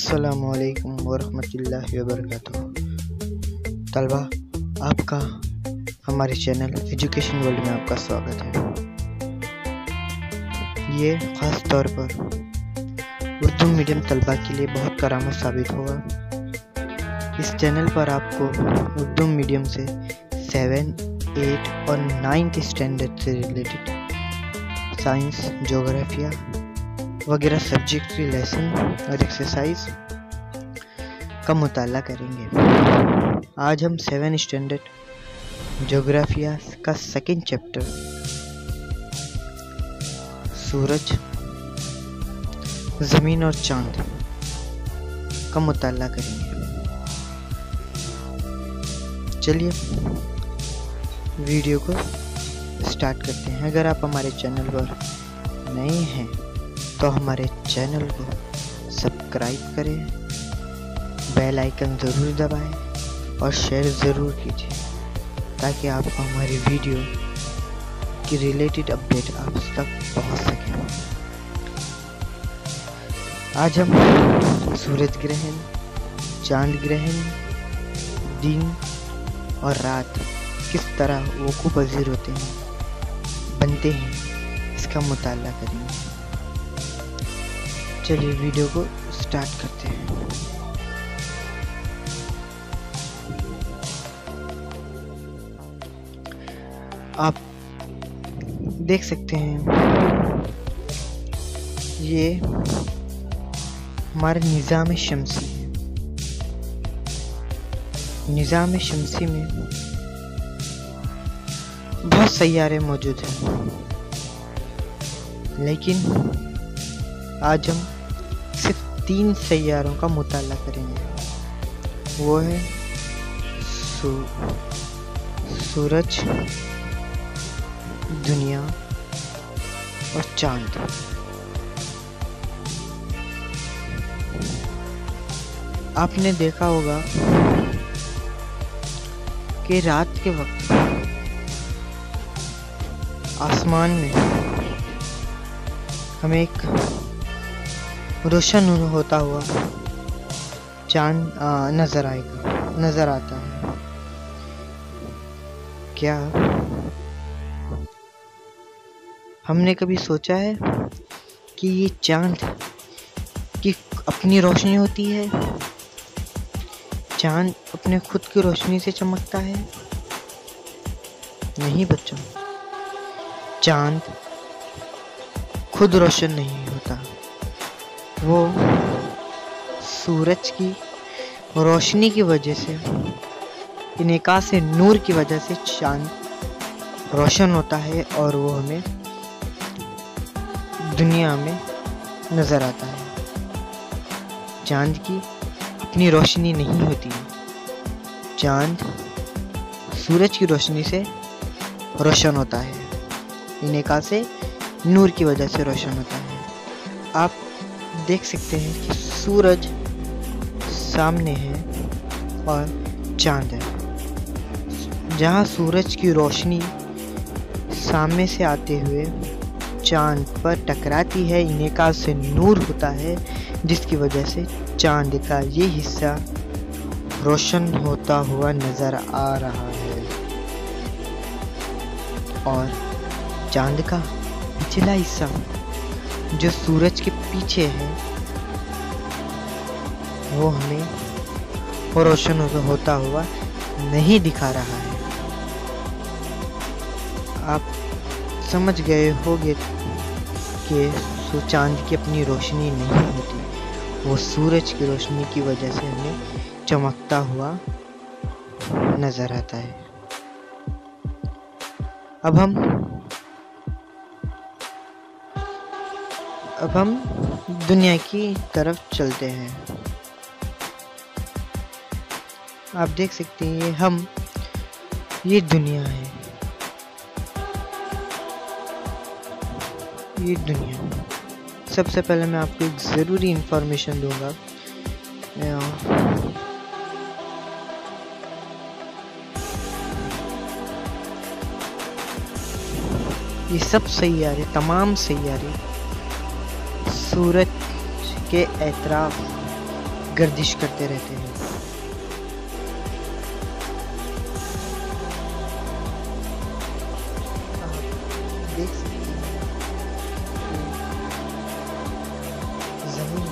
अस्सलामुअलैकुम वरहमतुल्लाहि वबरकातुहू। तलबा, आपका हमारे चैनल एजुकेशन वर्ल्ड में आपका स्वागत है। ये ख़ास तौर पर उर्दू मीडियम तलबा के लिए बहुत करामत साबित होगा। इस चैनल पर आपको उर्दू मीडियम से 7, 8 और 9th स्टैंडर्ड से रिलेटेड साइंस, जोग्राफिया वगैरह सब्जेक्ट की लेसन और एक्सरसाइज का मुताला करेंगे। आज हम 7 स्टैंडर्ड जोग्राफिया का सेकंड चैप्टर सूरज, ज़मीन और चांद का मुताला करेंगे। चलिए वीडियो को स्टार्ट करते हैं। अगर आप हमारे चैनल पर नए हैं तो हमारे चैनल को सब्सक्राइब करें, बेल आइकन ज़रूर दबाएं और शेयर ज़रूर कीजिए ताकि आपको हमारी वीडियो की रिलेटेड अपडेट आप तक पहुंच सके। आज हम सूरज ग्रहण, चांद ग्रहण, दिन और रात किस तरह वकूअ पज़ीर होते हैं, बनते हैं, इसका मुताला करेंगे। चलिए वीडियो को स्टार्ट करते हैं। आप देख सकते हैं ये हमारे निज़ाम शमसी है। निज़ाम शमसी में बहुत सैयारे मौजूद हैं, लेकिन आज हम सिर्फ 3 सैयारों का मुताला करेंगे। वो है सूरज, दुनिया और चांद। आपने देखा होगा कि रात के वक्त आसमान में हमें एक रोशन होता हुआ चांद नजर आता है। क्या हमने कभी सोचा है कि ये चांद की अपनी रोशनी होती है? चांद अपने खुद की रोशनी से चमकता है? नहीं बच्चों, चांद खुद रोशन नहीं होता। वो सूरज की रोशनी की वजह से, इनेकास नूर की वजह से चांद रोशन होता है और वो हमें दुनिया में नज़र आता है। चांद की अपनी रोशनी नहीं होती। चांद सूरज की रोशनी से रोशन होता है, इनेकास नूर की वजह से रोशन होता है। आप देख सकते हैं कि सूरज सामने है और चांद है। जहाँ सूरज की रोशनी सामने से आते हुए चांद पर टकराती है, इनेकास से नूर होता है, जिसकी वजह से चांद का ये हिस्सा रोशन होता हुआ नज़र आ रहा है। और चांद का पिछला हिस्सा जो सूरज के पीछे है वो हमें रोशन होता हुआ नहीं दिखा रहा है। आप समझ गए होंगे कि चांद की अपनी रोशनी नहीं होती, वो सूरज की रोशनी की वजह से हमें चमकता हुआ नजर आता है। अब हम दुनिया की तरफ चलते हैं। आप देख सकते हैं ये दुनिया है। ये दुनिया, सबसे पहले मैं आपको एक ज़रूरी इंफॉर्मेशन दूंगा। ये सब सैयारे, तमाम सैयारे सूरज के एतराफ गर्दिश करते रहते हैं। आप देख सकते हैं कि जमीन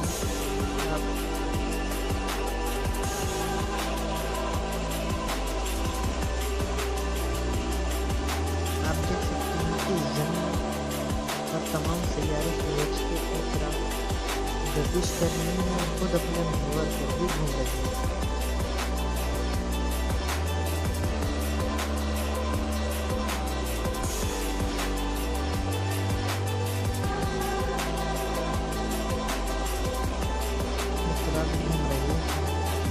आप देख सकते हैं कि जमीन और तमाम सैयारे सूरज के अतराफ गर्दिश कर रहे हैं और खुद अपने महवर पर भी घूम रहे हैं। घूम रहे हैं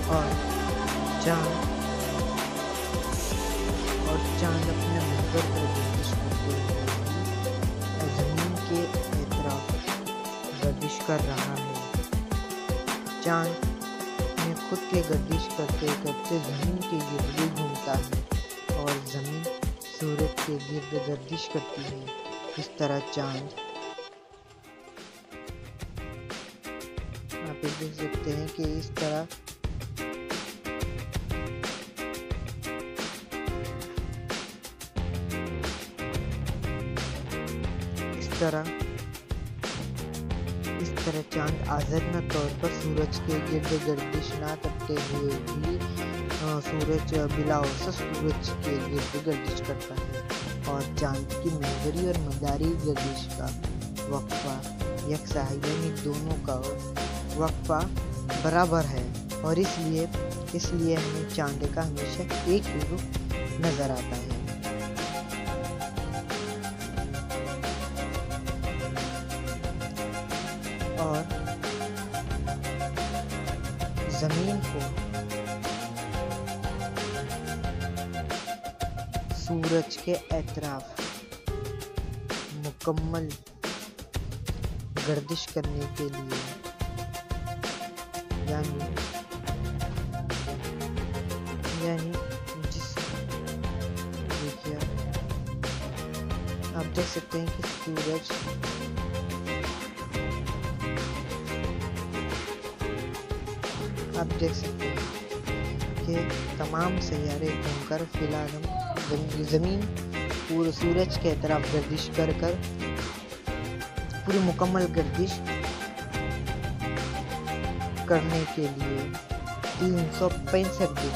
और चांद अपने महवर पर गर्दिश करते हुए जमीन के अतराफ गर्दिश कर रहा है। चांद में खुद के गर्दिश करते करते जमीन के गिर्द भी घूमता है और जमीन सूरज के गिर्द गर्दिश करती है। इस तरह चांद आप देख सकते हैं कि इस तरह चांद आज़ादना तौर पर सूरज के गिर्द गर्दिश ना करते हुए भी सूरज बिला औसत सूरज के गिर्द गर्दिश करता है और चांद की महवरी और मदारी गर्दिश का वक्फा यकसा है, यानी दोनों का वक्फा बराबर है और इसलिए हमें चांद का हमेशा एक ही रुख नजर आता है। और जमीन को सूरज के अतराफ मुकम्मल गर्दिश करने के लिए यानी जिस देखिए आप देख सकते हैं कि सूरज आप देख सकते हैं कि तमाम सैयारे घूमकर फिलहाल हम जमीन पूरे सूरज के तरफ गर्दिश कर पूरी मुकम्मल गर्दिश करने के लिए 365 दिन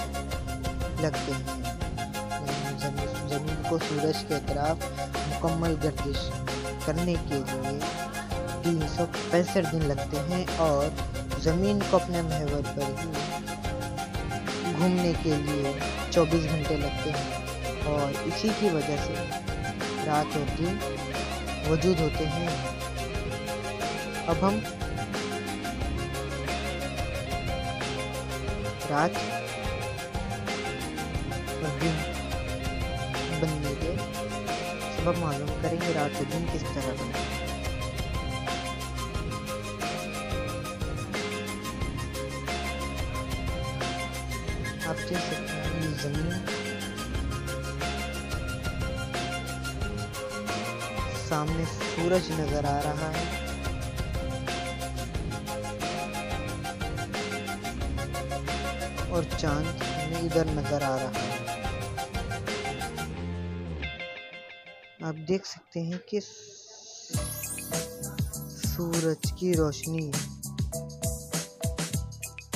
लगते हैं। जमीन को सूरज के तरफ मुकम्मल गर्दिश करने के लिए 365 दिन लगते हैं और जमीन को अपने महवर पर ही घूमने के लिए 24 घंटे लगते हैं और इसी की वजह से रात और दिन वजूद होते हैं। अब हम रात और दिन बनने के सबब मालूम करेंगे। रात और दिन किस तरह बने। आप देख सकते हैं ये जमीन सामने सूरज नजर आ रहा है और चांद हमें इधर नजर आ रहा है। आप देख सकते हैं कि सूरज की रोशनी,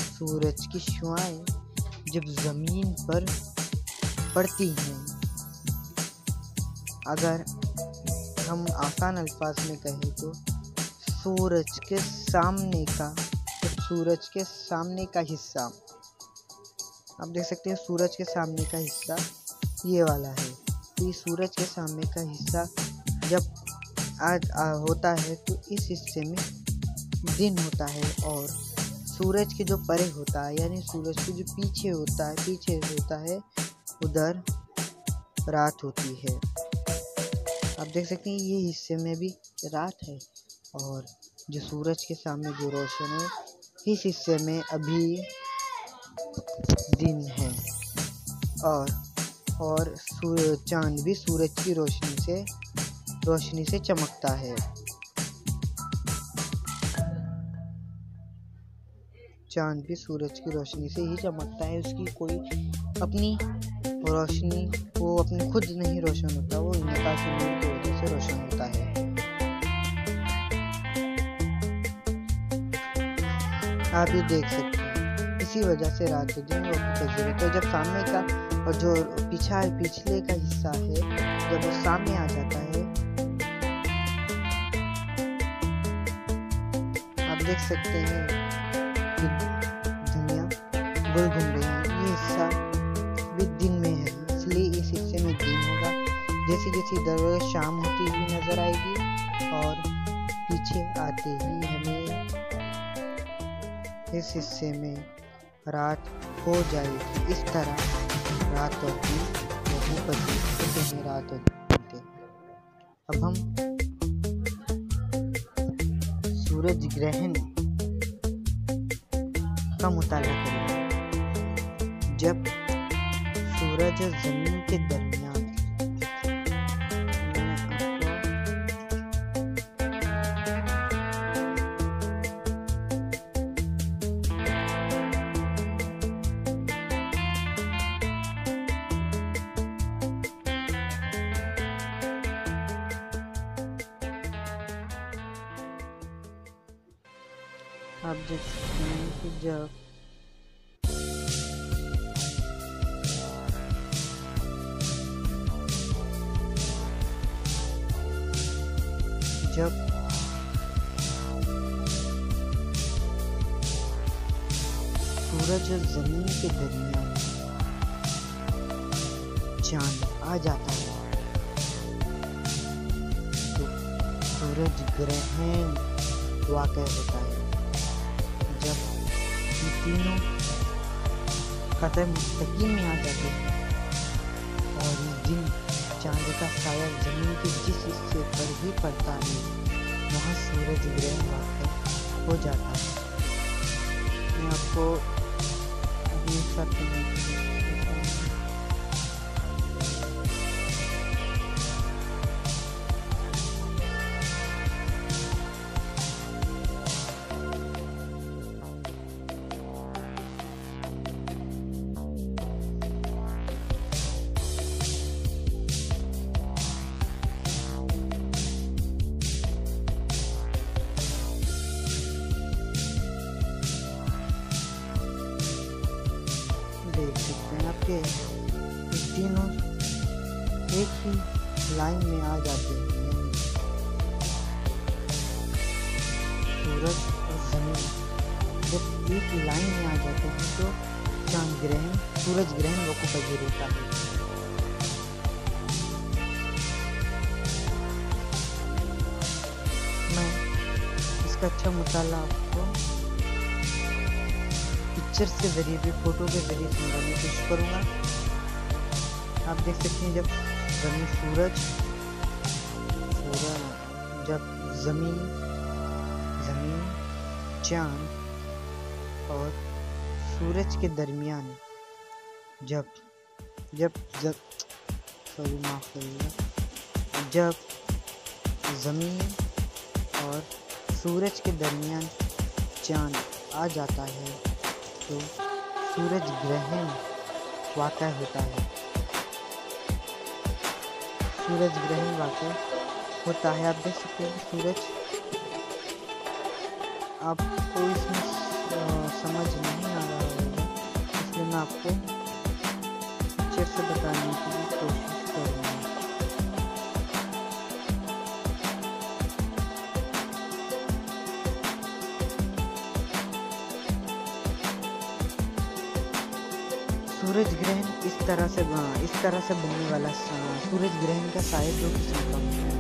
सूरज की शुआएं जब जमीन पर पड़ती हैं, अगर हम आसान अल्फाज में कहें तो सूरज के सामने का हिस्सा आप देख सकते हैं। सूरज के सामने का हिस्सा ये वाला है। तो ये सूरज के सामने का हिस्सा जब होता है तो इस हिस्से में दिन होता है और सूरज के जो परे होता है यानी सूरज के जो पीछे होता है उधर रात होती है। आप देख सकते हैं ये हिस्से में भी रात है और जो सूरज के सामने जो रोशन है इस हिस्से में अभी दिन है और चांद भी सूरज की रोशनी से चमकता है। चांद भी सूरज की रोशनी से ही चमकता है। उसकी कोई अपनी रोशनी, वो अपनी खुद नहीं रोशन होता, वो इनकाश नूर की वजह से रोशन होता है। आप ये देख सकते हैं, इसी वजह से रात और दिन वक्त तो जब सामने का और जो पिछले का हिस्सा है, जब वो सामने आ जाता है, आप देख सकते हैं कि दुनिया गोल घूम रही है। ये हिस्सा भी दिन में है, इसलिए इस हिस्से में दिन होगा। जैसे जैसे दररोज शाम होती हुई नजर आएगी और पीछे आते ही हमें इस हिस्से में रात हो जाएगी। इस तरह रात और दिन होते हैं, रात और दिन। अब हम सूरज ग्रहण का मुताला करेंगे। जब सूरज और जमीन के दरमियान आप देख सकते हैं कि जब सूरज और जमीन के दरमियान चांद आ जाता है तो सूरज ग्रहण वाक़या होता है। जब ये तीनों कदम मुस्तकीम में आ जाते हैं और इस दिन चांद का साया जमीन के जिस हिस्से पर भी पड़ता है, वहाँ सूरज ग्रहण वाक़या हो जाता है। मैं आपको देख सकते हैं आपके तीनों एक ही लाइन में आ जाते हैं। सूरज और जमीन जब एक लाइन में आ जाते हैं तो चांद ग्रहण सूरज ग्रहण वक़्त पजीर होता है। मैं इसका अच्छा मुताला आपको पिक्चर्स के जरिए भी, फोटो के जरिए समझाने की कोशिश करूँगा। आप देख सकते हैं जब जमीन चांद और सूरज के दरमियान जब जमीन और सूरज के दरमियान चांद आ जाता है तो सूरज ग्रहण वाक़या होता है। सूरज ग्रहण वाक़या होता है। आप देख सकते हैं सूरज, आपको इसमें समझ नहीं आ रहा होगा, इसलिए मैं आपको पिक्चर से बताने की कोशिश करूँगा। सूरज ग्रहण इस तरह से बनने वाला सूरज ग्रहण का साया दो किस्म का होता है।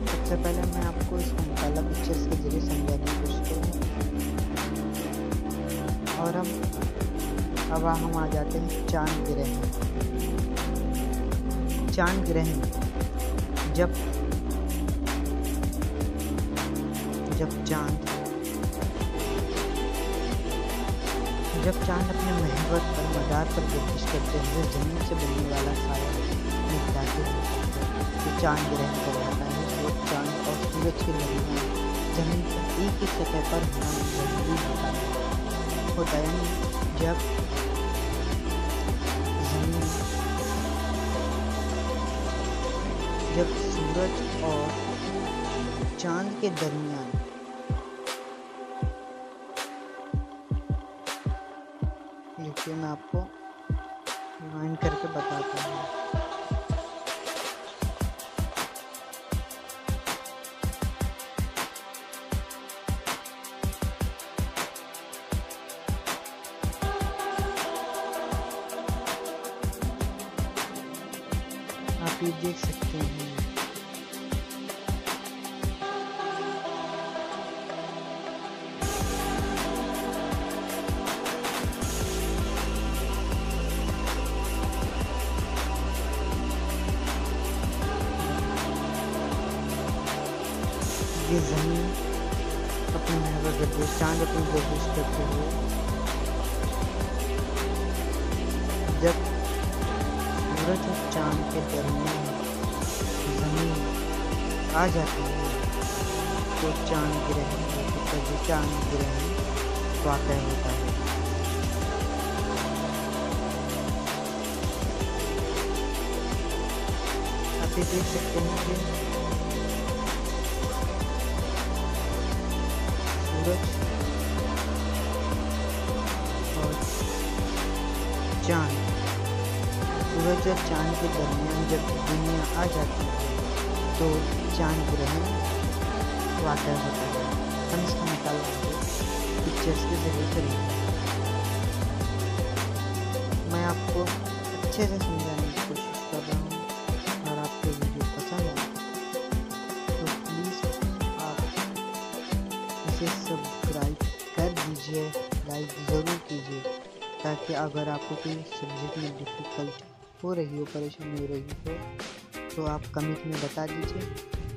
सबसे पहले मैं आपको इसका मुताला पिक्चर्स के जरिए समझाने की कोशिश करूँगा। और अब हम आ जाते हैं चांद ग्रहण। चांद ग्रहण जब चांद अपने महवर पर मदार पर गर्दिश करते हुए जमीन से बनने वाला साया दाखिल हो सकता है तो चांद ग्रहण कहलाता है। वो चांद और सूरज के दरमियान जमीन पर एक ही सतह पर होना जरूरी होता है। होता है, यानी जब सूरज और चांद के दरमियान देखिए, मैं आपको रिवाइंड करके बताता हूँ। आप ये देख सकते हैं, ये ज़मीन अपनी गर्दिश, चांद अपनी गर्दिश करते हुए जब सूरज और चांद के दरमियान ज़मीन आ जाती है तो चांद ग्रहण वाक़या होता है। आप ये देख सकते हैं कि सूरज और चांद के दरमियान जब दुनिया आ जाती है तो चांद ग्रहण वाक़या होता है। हम इसका मुकाबला पिक्चर्स के जरिए करेंगे। मैं आपको अच्छे से समझाने की कोशिश कर रहा हूँ। और आपको वीडियो पसंद आए तो प्लीज़ आप इसे सब्सक्राइब कर दीजिए, लाइक ज़रूर कीजिए, ताकि अगर आपको कोई सब्जेक्ट में डिफ़िकल्ट हो रही हो, परेशानी हो रही हो तो आप कमेंट में बता दीजिए।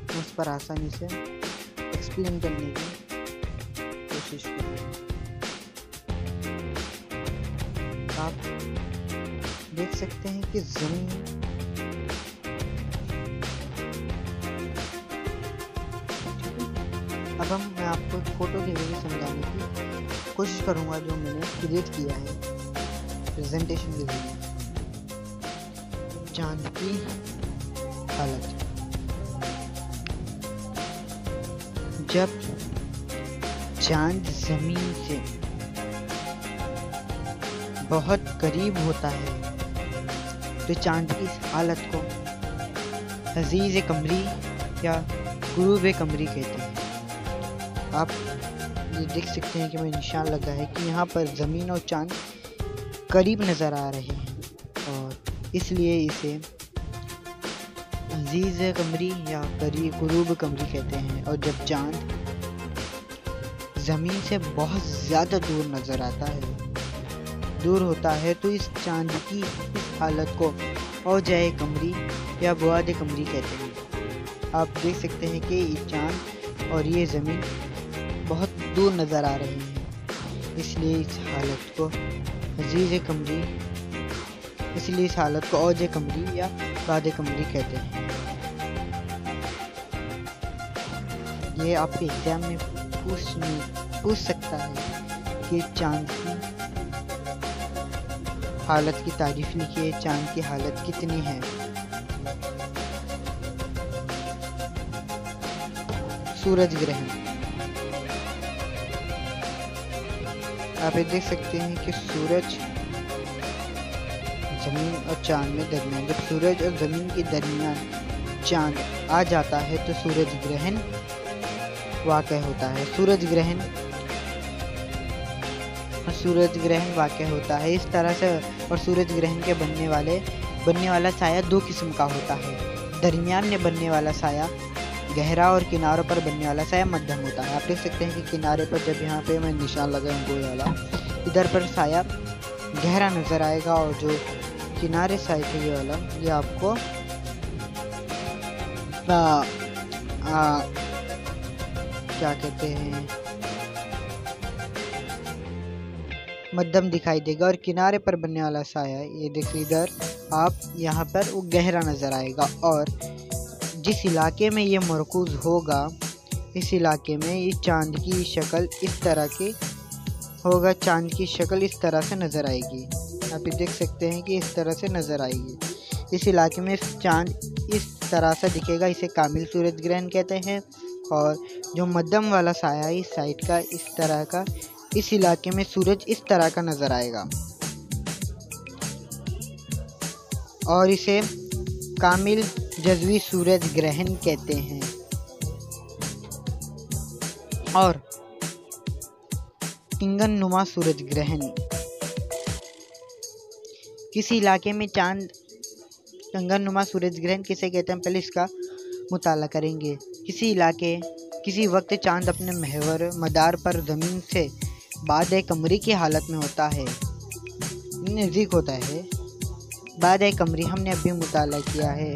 मैं उस पर आसानी से एक्सप्लेन करने की कोशिश करूँगा। आप देख सकते हैं कि ज़मीन अब मैं आपको फोटो के जरिए समझाने की कोशिश करूँगा, जो मैंने क्रिएट किया है प्रेजेंटेशन के जरिए। चांद की हालत, जब चांद ज़मीन से बहुत करीब होता है तो चांद की हालत को अज़ीज़ कमरी या गुरूब कमरी कहते हैं। आप ये देख सकते हैं कि मैं निशान लगा है कि यहाँ पर ज़मीन और चांद करीब नज़र आ रहे हैं और इसलिए इसे अज़ीज़ कमरी या गुरूब कमरी कहते हैं। और जब चांद ज़मीन से बहुत ज़्यादा दूर नज़र आता है, दूर होता है, तो इस चांद की इस हालत को औजाए कमरी या बुआद कमरी कहते हैं। आप देख सकते हैं कि ये चांद और ये ज़मीन बहुत दूर नज़र आ रही हैं, इसलिए इस हालत को अज़ीज़ कमरी, इसलिए इस हालत को औज कमरी या बुआद कमरी कहते हैं। ये आपके एग्जाम में पूछ सकता है कि चांद की हालत की तारीफ लिखिए, चांद की हालत कितनी है। सूरज ग्रहण, आप ये देख सकते हैं कि सूरज ज़मीन और चांद में दरमियान, जब सूरज और ज़मीन के दरमियान चांद आ जाता है तो सूरज ग्रहण वाक़या होता है। सूरज ग्रहण वाक़या होता है इस तरह से। और सूरज ग्रहण के बनने वाला साया दो किस्म का होता है। दरमियान में बनने वाला साया गहरा और किनारों पर बनने वाला साया मध्यम होता है। आप देख सकते हैं कि किनारे पर जब यहाँ पे मैं निशान लगाऊँ गोल वाला, इधर पर साया गहरा नज़र आएगा और जो किनारे साए के ये वाला, ये आपको क्या कहते हैं, मध्यम दिखाई देगा। और किनारे पर बनने वाला साया, ये देखिए इधर आप यहाँ पर वो गहरा नज़र आएगा। और जिस इलाके में ये मरकूज़ होगा, इस इलाके में ये चांद की शक्ल इस तरह की होगा चांद की शक्ल इस तरह से नज़र आएगी। आप ये देख सकते हैं कि इस तरह से नज़र आएगी। इस इलाके में चांद इस तरह से दिखेगा, इसे कामिल सूरज ग्रहण कहते हैं। और जो मध्यम वाला साया है इस साइड का, इस तरह का, इस इलाके में सूरज इस तरह का नज़र आएगा और इसे कामिल जज़वी सूरज ग्रहण कहते हैं। और किंगन नुमा सूरज ग्रहण, किसी इलाके में चांद कंगन नुमा सूरज ग्रहण किसे कहते हैं, पहले इसका मुताला करेंगे। किसी इलाके किसी वक्त चांद अपने महवर मदार पर ज़मीन से बाद कमरी की हालत में होता है, नज़दीक होता है। बाद कमरी हमने अभी मुताला किया है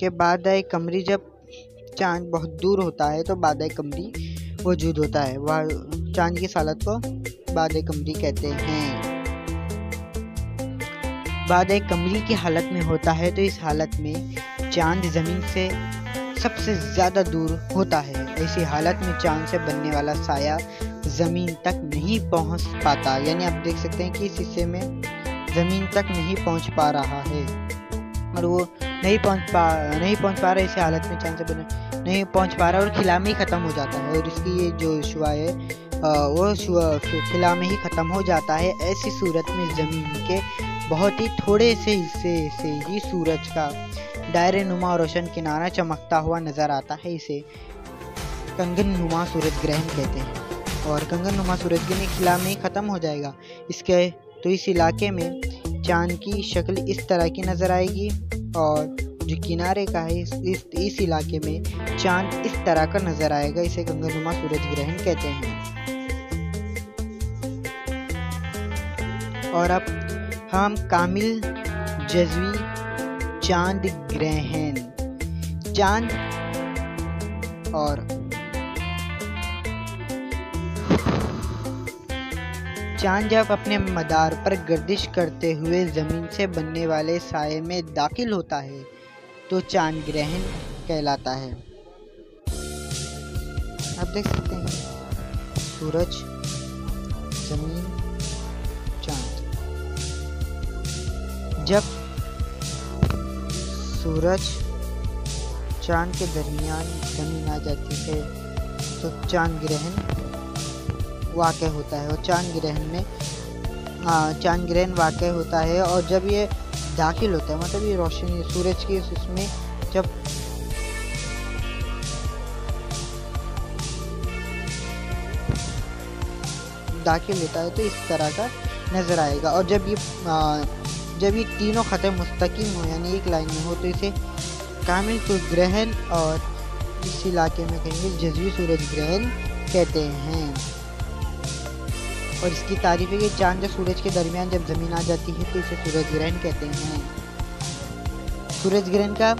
कि बाद कमरी जब चांद बहुत दूर होता है तो बाद कमरी वजूद होता है, वह चांद की हालत को बाद कमरी कहते हैं। बाद कमरी की हालत में होता है तो इस हालत में चांद ज़मीन से सबसे ज़्यादा दूर होता है। ऐसी हालत में चांद से बनने वाला साया ज़मीन तक नहीं पहुंच पाता, यानी आप देख सकते हैं कि इस हिस्से में ज़मीन तक नहीं पहुंच पा रहा है और वो नहीं पहुंच पा रहा। इसी हालत में चांद से नहीं पहुंच पा रहा और खिला में ही ख़त्म हो जाता है और इसकी ये जो शुआ है वो खिला में ही ख़त्म हो जाता है। ऐसी सूरत में ज़मीन के बहुत ही थोड़े से हिस्से से ही सूरज का दायरे नुमा और रोशन किनारा चमकता हुआ नज़र आता है। इसे कंगन नुमा सूरज ग्रहण कहते हैं और कंगन नुमा सूरज ग्रहण खिला में ही ख़त्म हो जाएगा इसके। तो इस इलाके में चांद की शक्ल इस तरह की नज़र आएगी और जो किनारे का है इस इलाके में चांद इस तरह का नज़र आएगा। इसे कंगन नुमा सूरज ग्रहण कहते हैं। और अब हम कामिल जज़वी चांद ग्रहण, चांद और चांद जब अपने मदार पर गर्दिश करते हुए ज़मीन से बनने वाले साये में दाखिल होता है तो चांद ग्रहण कहलाता है। आप देख सकते हैं सूरज, ज़मीन, चांद। जब सूरज चांद के दरमियान ज़मीन आ जाती है तो चांद ग्रहण वाक़ होता है और चांद ग्रहण वाक़ होता है। और जब ये दाखिल होता है, मतलब ये रोशनी सूरज की उसमें जब दाखिल होता है तो इस तरह का नज़र आएगा। और जब ये तीनों ख़त मुस्तकीम हो यानी एक लाइन में हो तो इसे कामिल सूरज ग्रहण और इस इलाके में कहेंगे जज़वी सूरज ग्रहण कहते हैं। और इसकी तारीफ है कि चांद और सूरज के दरमियान जब ज़मीन आ जाती है तो इसे सूरज ग्रहण कहते हैं। सूरज ग्रहण का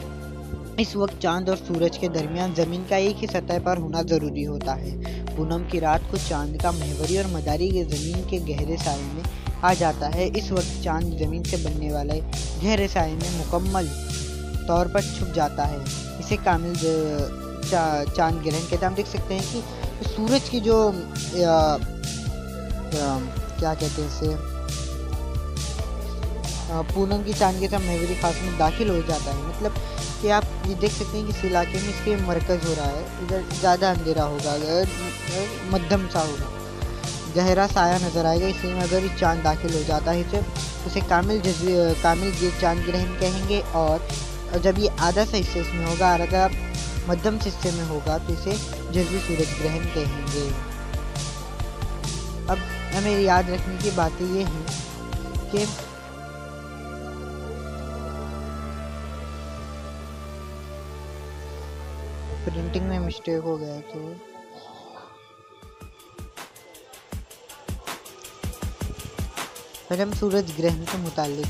इस वक्त चांद और सूरज के दरमियान ज़मीन का एक ही सतह पर होना ज़रूरी होता है। पूनम की रात को चांद का महवरी और मदारी के ज़मीन के गहरे साये में आ जाता है। इस वक्त चांद ज़मीन से बनने वाले गहरे साये में मुकम्मल तौर पर छुप जाता है। इसे कामिल चांद ग्रहण कहते हैं। हम देख सकते हैं कि सूरज की जो क्या कहते हैं इसे, पूनम की चांद के साथ महवरी खास में दाखिल हो जाता है। मतलब कि आप ये देख सकते हैं कि इस इलाके में इसके मरकज़ हो रहा है, इधर ज़्यादा अंधेरा होगा, मध्यम सा होगा, गहरा साया नज़र आएगा। इसलिए अगर ये चांद दाखिल हो जाता है तो उसे कामिल चांद ग्रहण कहेंगे। और जब ये आधा सा हिस्से इसमें होगा, आधा मध्यम से हिस्से में होगा तो इसे जज़वी सूरज ग्रहण कहेंगे। अब हमें याद रखने की बातें ये हैं कि प्रिंटिंग में मिस्टेक हो गया तो फिर हम सूरज ग्रहण के मुतालिक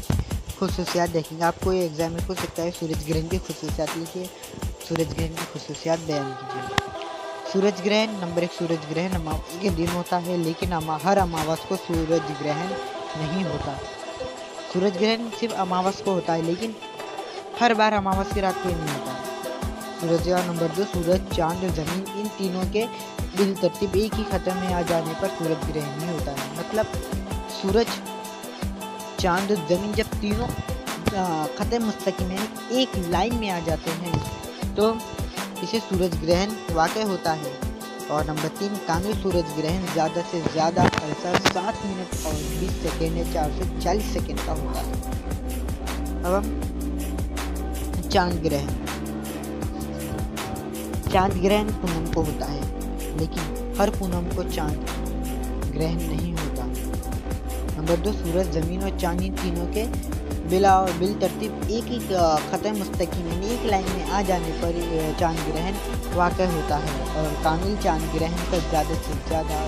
खुसूसियात देखेंगे। आपको ये एग्जाम में पूछ सकता है सूरज ग्रहण की खुसूसियात लिखिए, सूरज ग्रहण की खुसूसियात बयान कीजिए। सूरज ग्रहण नंबर 1, सूरज ग्रहण अमावस के दिन होता है लेकिन हर अमावस को सूरज ग्रहण नहीं होता। सूरज ग्रहण सिर्फ अमावस को होता है लेकिन हर बार अमावस की रात को नहीं होता। सूरज ग्रहण नंबर 2, सूरज, चांद और ज़मीन इन तीनों के बिलतरतीब एक ही खत्म में आ जाने पर सूरज ग्रहण नहीं होता है। मतलब सूरज, चांद, जमीन जब तीनों खत्म मुस्तकिम में एक लाइन में आ जाते हैं तो इसे सूरज ग्रहण वाक़ई होता है। और नंबर 3, कामिल सूरज ग्रहण ज़्यादा से ज़्यादा अरसा 7 मिनट और 20 सेकेंड या 440 सेकेंड का होता है। अब हम चांद ग्रहण। चांद ग्रहण पूनम को होता है, लेकिन हर पूनम को चांद ग्रहण नहीं होता। नंबर 2, सूरज, जमीन और चांद इन तीनों के बिल तरतीब एक ही खत्म मुस्तकिम में एक लाइन में आ जाने पर चांद ग्रहण वाक़ई होता है। और कामिल चांद ग्रहण का ज़्यादा से ज़्यादा